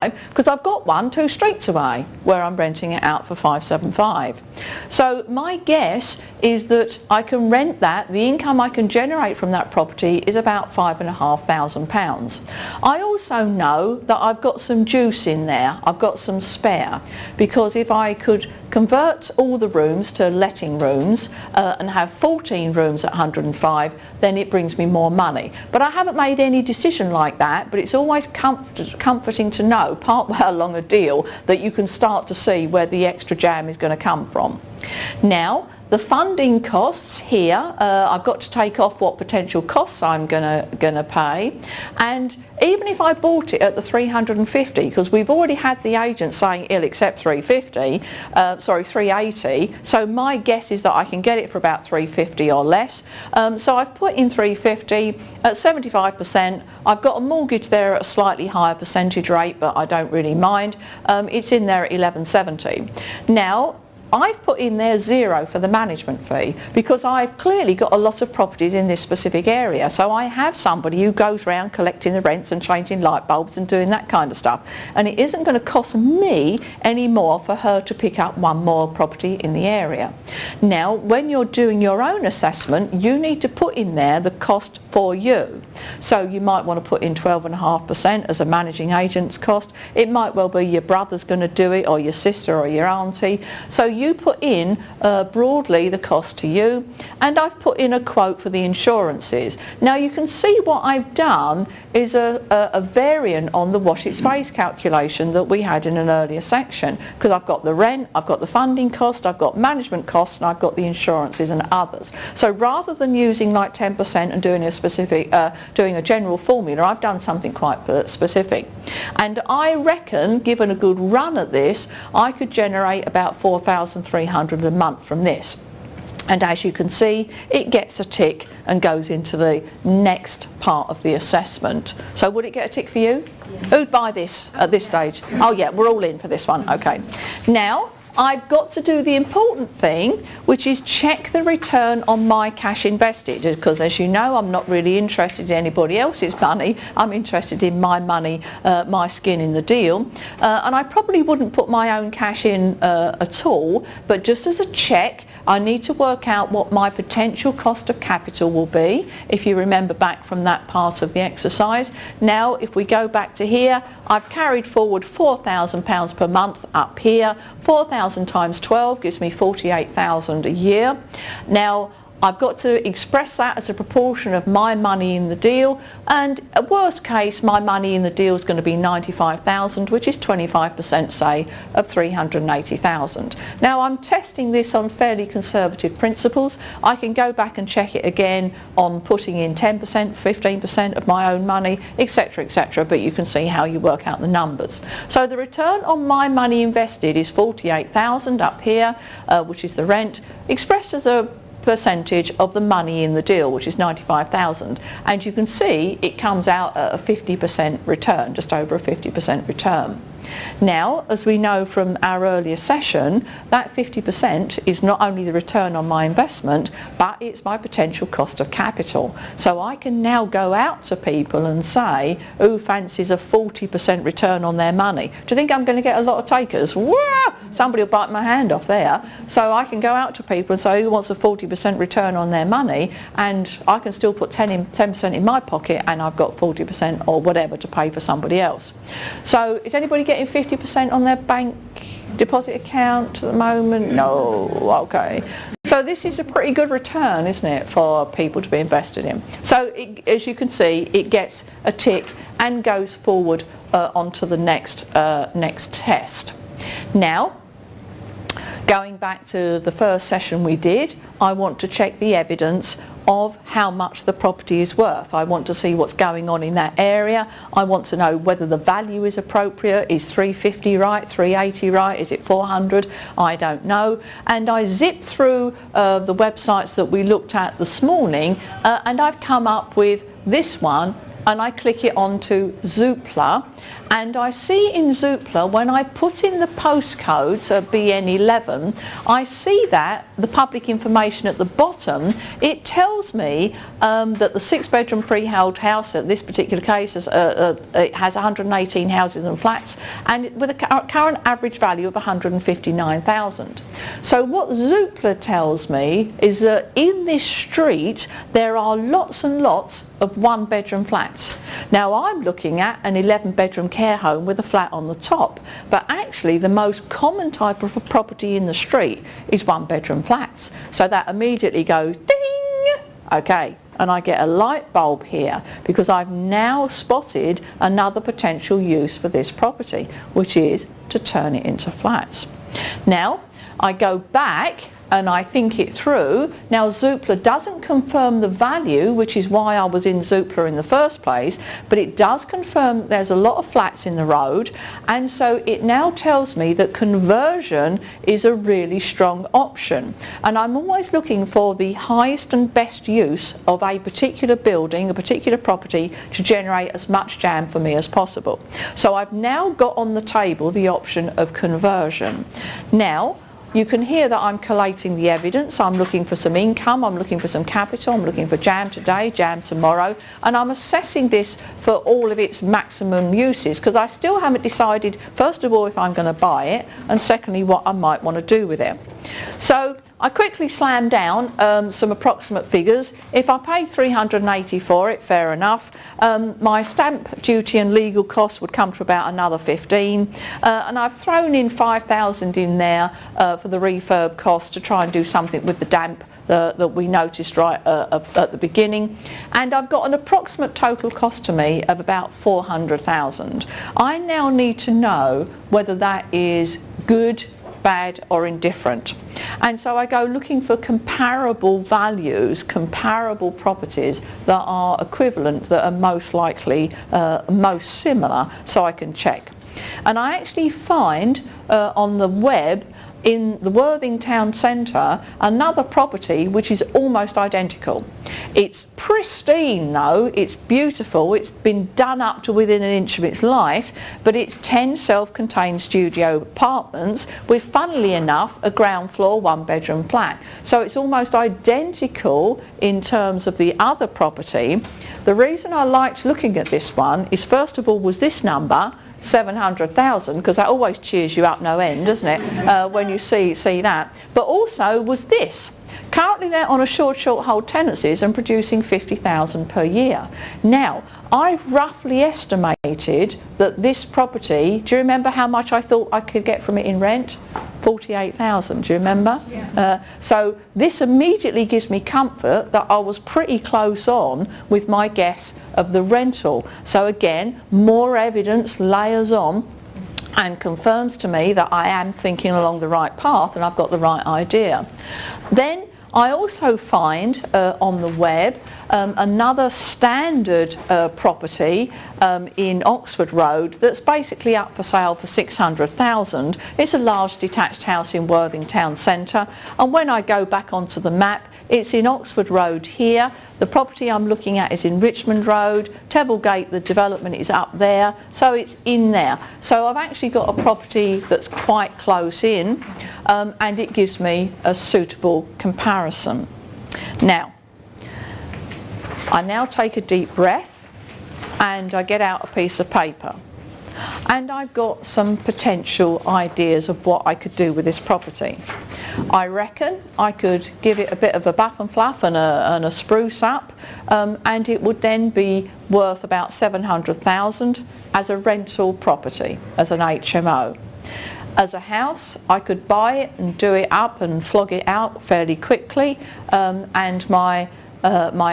575 because I've got one 2 streets away where I'm renting it out for 575. So my guess is that I can rent that, the income I can generate from that property is about £5,500. I also know that I've got some juice in there, I've got some spare, because if I could convert all the rooms to letting rooms and have 14 rooms at 105, then it brings me more money. But I haven't made any decision like that, but it's always comforting to know part way along a deal that you can start to see where the extra jam is going to come from. Now, the funding costs here, I've got to take off what potential costs I'm gonna pay, and even if I bought it at the 350, because we've already had the agent saying he'll accept 380, so my guess is that I can get it for about 350 or less. So I've put in 350 at 75%. I've got a mortgage there at a slightly higher percentage rate, but I don't really mind. It's in there at 1170. Now, I've put in there 0 for the management fee because I've clearly got a lot of properties in this specific area, so I have somebody who goes around collecting the rents and changing light bulbs and doing that kind of stuff, and it isn't going to cost me any more for her to pick up one more property in the area. Now, when you're doing your own assessment, you need to put in there the cost for you. So you might want to put in 12.5% as a managing agent's cost. It might well be your brother's going to do it, or your sister or your auntie. So you put in broadly the cost to you, and I've put in a quote for the insurances. Now you can see what I've done is a variant on the wash its face calculation that we had in an earlier section, because I've got the rent, I've got the funding cost, I've got management costs, and I've got the insurances and others. So rather than using like 10% and doing a specific, doing a general formula, I've done something quite specific. And I reckon, given a good run at this, I could generate about 4,300 a month from this. And as you can see, it gets a tick and goes into the next part of the assessment. So would it get a tick for you? Yes. Who'd buy this at this stage? Oh yeah, we're all in for this one. Okay. Now, I've got to do the important thing, which is check the return on my cash invested, because as you know, I'm not really interested in anybody else's money. I'm interested in my money, my skin in the deal. And I probably wouldn't put my own cash in at all, but just as a check, I need to work out what my potential cost of capital will be, if you remember back from that part of the exercise. Now, if we go back to here, I've carried forward £4,000 per month up here. 4,000 times 12 gives me 48,000 a year. Now, I've got to express that as a proportion of my money in the deal, and at worst case my money in the deal is going to be 95,000, which is 25% say of 380,000. Now I'm testing this on fairly conservative principles. I can go back and check it again on putting in 10%, 15% of my own money, etc, etc, but you can see how you work out the numbers. So the return on my money invested is 48,000 up here, which is the rent, expressed as a percentage of the money in the deal, which is 95,000, and you can see it comes out at a 50% return, just over a 50% return. Now, as we know from our earlier session, that 50% is not only the return on my investment, but it's my potential cost of capital. So I can now go out to people and say, who fancies a 40% return on their money? Do you think I'm going to get a lot of takers? Wow! Somebody will bite my hand off there. So I can go out to people and say, who wants a 40% return on their money? And I can still put 10% in my pocket, and I've got 40% or whatever to pay for somebody else. So is anybody getting 50% on their bank deposit account at the moment? No. Okay. So this is a pretty good return, isn't it, for people to be invested in. So as you can see, it gets a tick and goes forward onto the next test. Now, going back to the first session we did, I want to check the evidence of how much the property is worth. I want to see what's going on in that area. I want to know whether the value is appropriate. Is 350 right? 380 right? Is it 400? I don't know. And I zipped through the websites that we looked at this morning, and I've come up with this one, and I click it onto Zoopla, And I see in Zoopla, when I put in the postcode, so BN11, I see that the public information at the bottom, it tells me that the 6-bedroom freehold house, at this particular case, it has 118 houses and flats, and with a current average value of 159,000. So what Zoopla tells me is that in this street there are lots and lots of 1-bedroom flats. Now I'm looking at an 11-bedroom care home with a flat on the top, but actually the most common type of property in the street is 1-bedroom flats. So that immediately goes ding! Okay, and I get a light bulb here because I've now spotted another potential use for this property, which is to turn it into flats. Now I go back and I think it through. Now Zoopla doesn't confirm the value, which is why I was in Zoopla in the first place, but it does confirm there's a lot of flats in the road, and so it now tells me that conversion is a really strong option. And I'm always looking for the highest and best use of a particular building, a particular property, to generate as much jam for me as possible. So I've now got on the table the option of conversion. Now you can hear that I'm collating the evidence. I'm looking for some income, I'm looking for some capital, I'm looking for jam today, jam tomorrow, and I'm assessing this for all of its maximum uses, because I still haven't decided, first of all, if I'm going to buy it, and secondly, what I might want to do with it. So I quickly slam down some approximate figures. If I pay $380 for it, fair enough. My stamp duty and legal costs would come to about another $15, and I've thrown in $5,000 in there for the refurb cost to try and do something with the damp that we noticed right at the beginning, and I've got an approximate total cost to me of about $400,000. I now need to know whether that is good, bad or indifferent, and so I go looking for comparable values, comparable properties that are equivalent, that are most likely most similar, so I can check. And I actually find on the web in the Worthing Town Centre another property which is almost identical. It's pristine though, it's beautiful, it's been done up to within an inch of its life, but it's 10 self-contained studio apartments with, funnily enough, a ground floor 1-bedroom flat. So it's almost identical in terms of the other property. The reason I liked looking at this one is, first of all, was this number, 700,000, because that always cheers you up no end, doesn't it, when you see that. But also was this. Currently they're on a short hold tenancies and producing 50,000 per year. Now, I've roughly estimated that this property, do you remember how much I thought I could get from it in rent? 48,000, do you remember? Yeah. So this immediately gives me comfort that I was pretty close on with my guess of the rental. So again, more evidence layers on and confirms to me that I am thinking along the right path and I've got the right idea. Then I also find on the web another standard property in Oxford Road that's basically up for sale for 600,000. It's a large detached house in Worthing Town Centre, and when I go back onto the map, it's in Oxford Road here. The property I'm looking at is in Richmond Road. Teville Gate, the development, is up there, so it's in there. So I've actually got a property that's quite close in, and it gives me a suitable comparison. Now, I now take a deep breath and I get out a piece of paper, and I've got some potential ideas of what I could do with this property. I reckon I could give it a bit of a buff and fluff and a spruce up, and it would then be worth about 700,000 as a rental property, as an HMO. As a house, I could buy it and do it up and flog it out fairly quickly, and my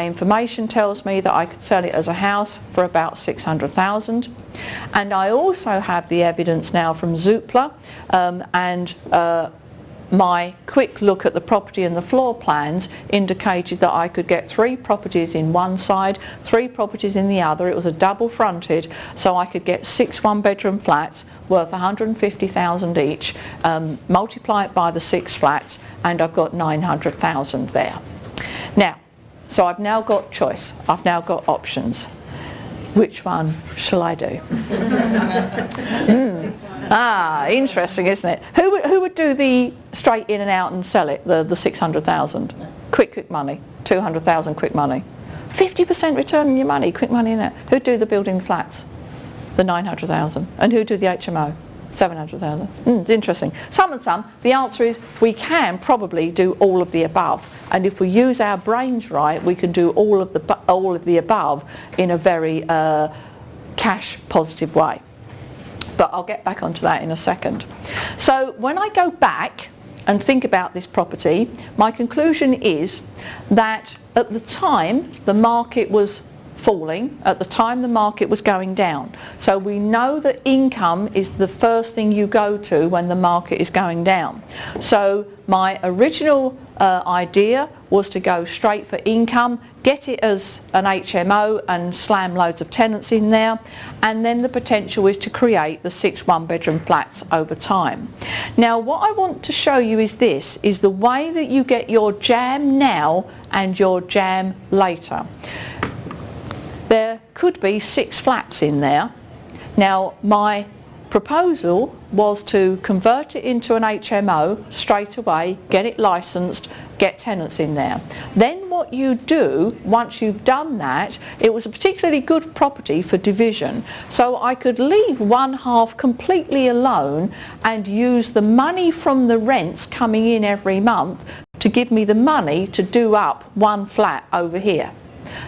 information tells me that I could sell it as a house for about 600,000. And I also have the evidence now from Zoopla, and my quick look at the property and the floor plans indicated that I could get 3 properties in one side, 3 properties in the other. It was a double fronted, so I could get 6 1-bedroom flats worth 150,000 each, multiply it by the 6 flats, and I've got 900,000 there. Now, so I've now got choice, I've now got options. Which one shall I do? Interesting, isn't it? Who would do the straight in and out and sell it, the 600,000? Quick money, 200,000 quick money. 50% return on your money, quick money in it. Who'd do the building flats? The 900,000. And who'd do the HMO? 700,000. It's interesting. Some and some. The answer is we can probably do all of the above, and if we use our brains right, we can do all of the above in a very cash positive way. But I'll get back onto that in a second. So when I go back and think about this property, my conclusion is that at the time the market was falling, at the time the market was going down. So we know that income is the first thing you go to when the market is going down. So my original idea was to go straight for income, get it as an HMO and slam loads of tenants in there, and then the potential is to create the 6 one-bedroom flats over time. Now what I want to show you is this, is the way that you get your jam now and your jam later. There could be 6 flats in there. Now my proposal was to convert it into an HMO straight away, get it licensed, get tenants in there. Then what you do, once you've done that, it was a particularly good property for division. So I could leave one half completely alone and use the money from the rents coming in every month to give me the money to do up one flat over here.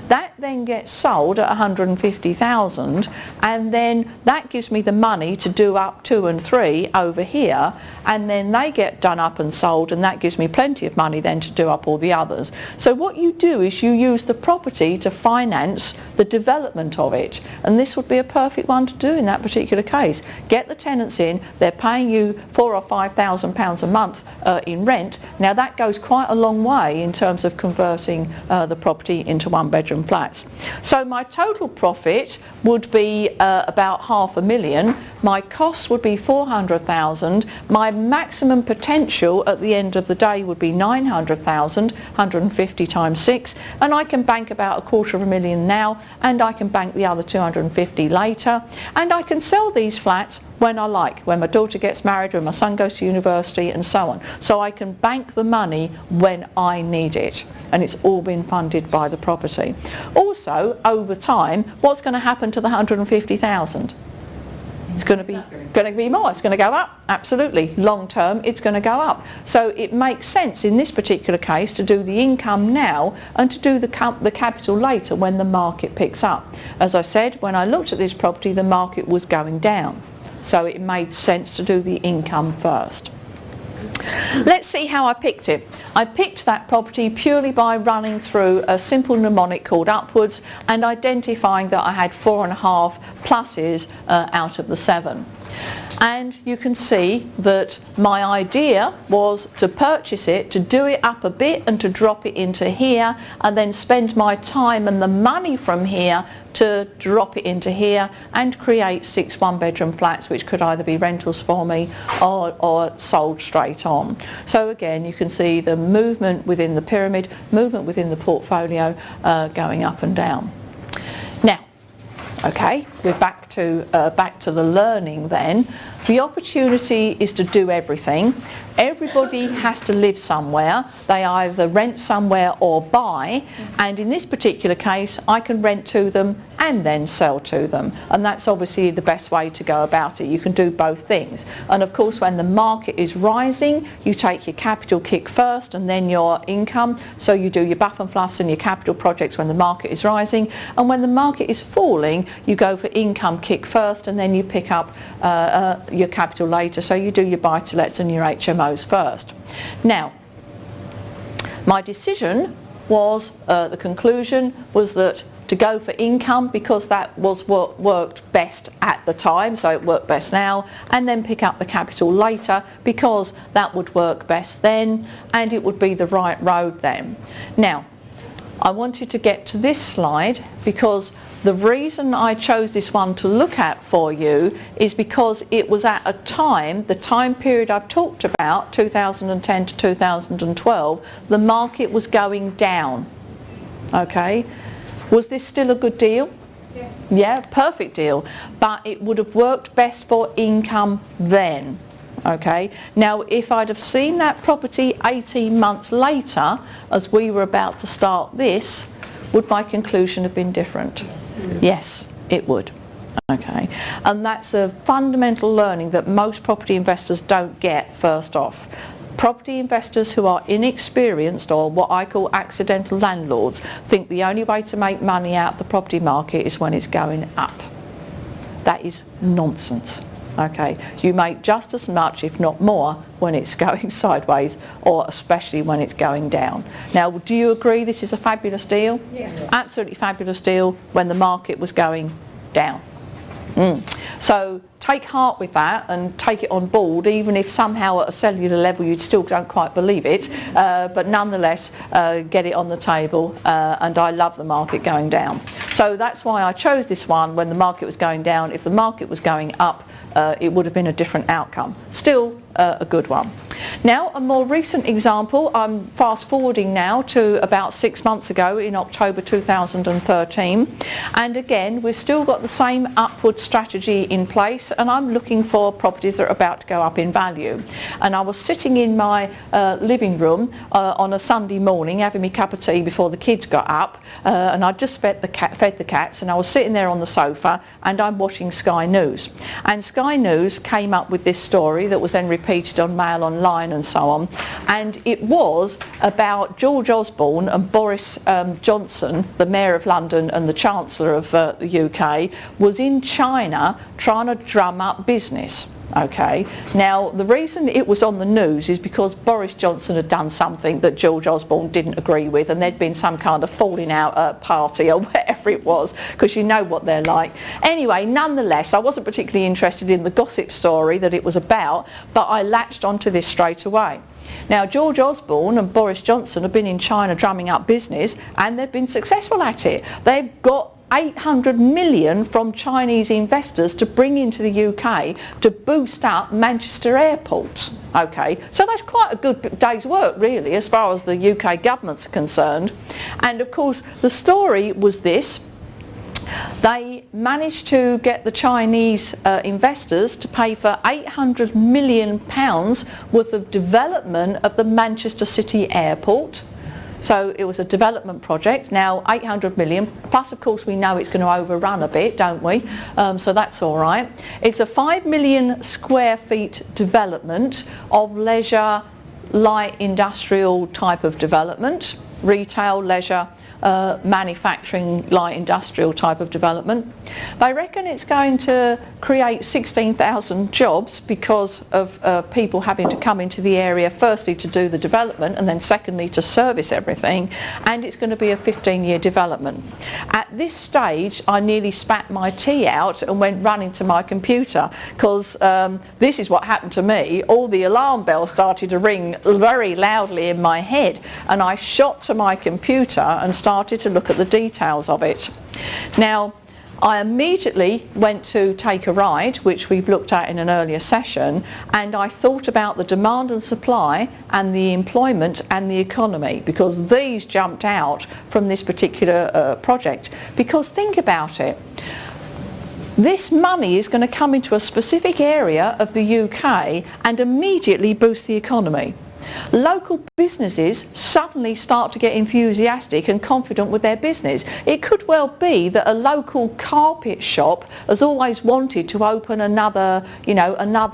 That then gets sold at 150,000, and then that gives me the money to do up 2 and 3 over here, and then they get done up and sold, and that gives me plenty of money then to do up all the others. So what you do is you use the property to finance the development of it, and this would be a perfect one to do in that particular case. Get the tenants in, they're paying you £4,000 or £5,000 a month in rent. Now that goes quite a long way in terms of converting the property into one-bedroom flats. So my total profit would be about £500,000. My costs would be 400,000. My maximum potential at the end of the day would be 900,000, 150 times 6, and I can bank about £250,000 now, and I can bank the other 250 later, and I can sell these flats when I like, when my daughter gets married, when my son goes to university, and so on. So I can bank the money when I need it, and it's all been funded by the property. Also, over time, what's going to happen to the 150,000? It's going to be more. It's going to go up. Absolutely. Long term, it's going to go up. So it makes sense in this particular case to do the income now and to do the capital later when the market picks up. As I said, when I looked at this property, the market was going down. So it made sense to do the income first. Let's see how I picked it. I picked that property purely by running through a simple mnemonic called upwards and identifying that I had 4.5 pluses out of the 7. And you can see that my idea was to purchase it, to do it up a bit and to drop it into here, and then spend my time and the money from here to drop it into here and create 6 one-bedroom flats which could either be rentals for me or sold straight on. So again, you can see the movement within the pyramid, movement within the portfolio going up and down. Now, okay, we're back to the learning then. The opportunity is to do everything. Everybody has to live somewhere. They either rent somewhere or buy, and in this particular case I can rent to them and then sell to them, and that's obviously the best way to go about it. You can do both things, and of course when the market is rising you take your capital kick first and then your income, so you do your buff and fluffs and your capital projects when the market is rising, and when the market is falling you go for income kick first and then you pick up your capital later, so you do your buy-to-lets and your HMOs first. Now, my decision was, the conclusion was that to go for income because that was what worked best at the time, so it worked best now, and then pick up the capital later because that would work best then and it would be the right road then. Now, I wanted to get to this slide because the reason I chose this one to look at for you is because it was at a time, the time period I've talked about, 2010 to 2012, the market was going down. Okay, was this still a good deal? Yes. Yeah, perfect deal. But it would have worked best for income then. Okay. Now, if I'd have seen that property 18 months later, as we were about to start this, would my conclusion have been different? Yes. Yes, it would. Okay. And that's a fundamental learning that most property investors don't get first off. Property investors who are inexperienced, or what I call accidental landlords, think the only way to make money out of the property market is when it's going up. That is nonsense. Okay, you make just as much, if not more, when it's going sideways, or especially when it's going down. Now, do you agree this is a fabulous deal? Yeah. Absolutely fabulous deal when the market was going down. So take heart with that and take it on board, even if somehow at a cellular level you still don't quite believe it, but nonetheless get it on the table, and I love the market going down. So that's why I chose this one when the market was going down. If the market was going up, it would have been a different outcome. Still a good one. Now, a more recent example, I'm fast forwarding now to about 6 months ago in October 2013, and again we've still got the same upward strategy in place, and I'm looking for properties that are about to go up in value. And I was sitting in my living room on a Sunday morning having my cup of tea before the kids got up, and I'd just fed the cats, and I was sitting there on the sofa and I'm watching Sky News, and Sky News came up with this story that was then repeated on Mail Online and so on, and it was about George Osborne and Boris Johnson, the Mayor of London and the Chancellor of the UK, was in China trying to drum up business. Okay, now the reason it was on the news is because Boris Johnson had done something that George Osborne didn't agree with, and there'd been some kind of falling out at a party or whatever it was, because you know what they're like. Anyway, nonetheless, I wasn't particularly interested in the gossip story that it was about, but I latched onto this straight away. Now, George Osborne and Boris Johnson have been in China drumming up business, and they've been successful at it. They've got 800 million from Chinese investors to bring into the UK to boost up Manchester Airport. Okay, so that's quite a good day's work really as far as the UK government's concerned. And of course the story was this: they managed to get the Chinese investors to pay for £800 million worth of development of the Manchester City Airport. So it was a development project. Now 800 million, plus of course we know it's going to overrun a bit, don't we? So that's all right. It's a 5 million square feet development of leisure, light industrial type of development, retail, leisure, manufacturing, light industrial type of development. They reckon it's going to create 16,000 jobs because of people having to come into the area, firstly to do the development and then secondly to service everything, and it's going to be a 15-year development. At this stage I nearly spat my tea out and went running to my computer, because this is what happened to me. All the alarm bells started to ring very loudly in my head, and I shot to my computer and started to look at the details of it. Now, I immediately went to take a ride, which we've looked at in an earlier session, and I thought about the demand and supply and the employment and the economy, because these jumped out from this particular project. Because think about it, this money is going to come into a specific area of the UK and immediately boost the economy. Local businesses suddenly start to get enthusiastic and confident with their business. It could well be that a local carpet shop has always wanted to open another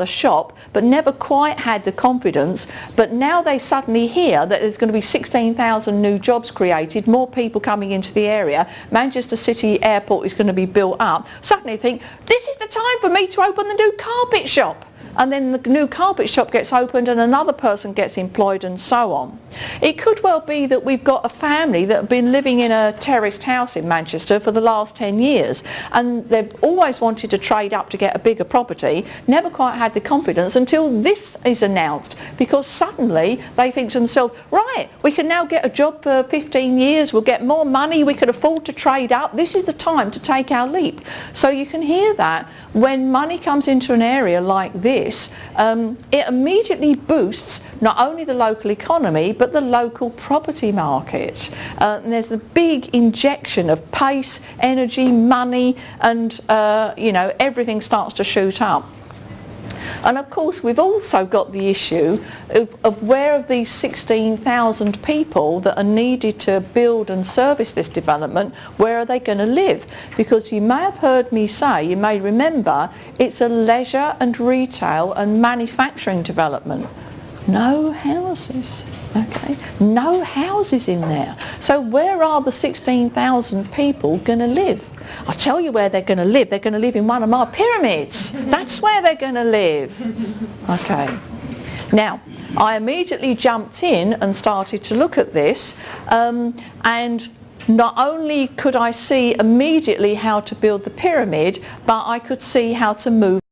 shop, but never quite had the confidence. But now they suddenly hear that there's going to be 16,000 new jobs created, more people coming into the area, Manchester City Airport is going to be built up. Suddenly think, this is the time for me to open the new carpet shop. And then the new carpet shop gets opened and another person gets employed and so on. It could well be that we've got a family that have been living in a terraced house in Manchester for the last 10 years and they've always wanted to trade up to get a bigger property, never quite had the confidence until this is announced, because suddenly they think to themselves, right, we can now get a job for 15 years, we'll get more money, we could afford to trade up, this is the time to take our leap. So you can hear that when money comes into an area like this, it immediately boosts not only the local economy but the local property market. And there's the big injection of pace, energy, money, and everything starts to shoot up. And of course we've also got the issue of where are these 16,000 people that are needed to build and service this development, where are they going to live? Because you may have heard me say, you may remember, it's a leisure and retail and manufacturing development. No houses. Okay, no houses in there. So where are the 16,000 people going to live? I'll tell you where they're going to live. They're going to live in one of my pyramids. That's where they're going to live. Okay. Now, I immediately jumped in and started to look at this, and not only could I see immediately how to build the pyramid, but I could see how to move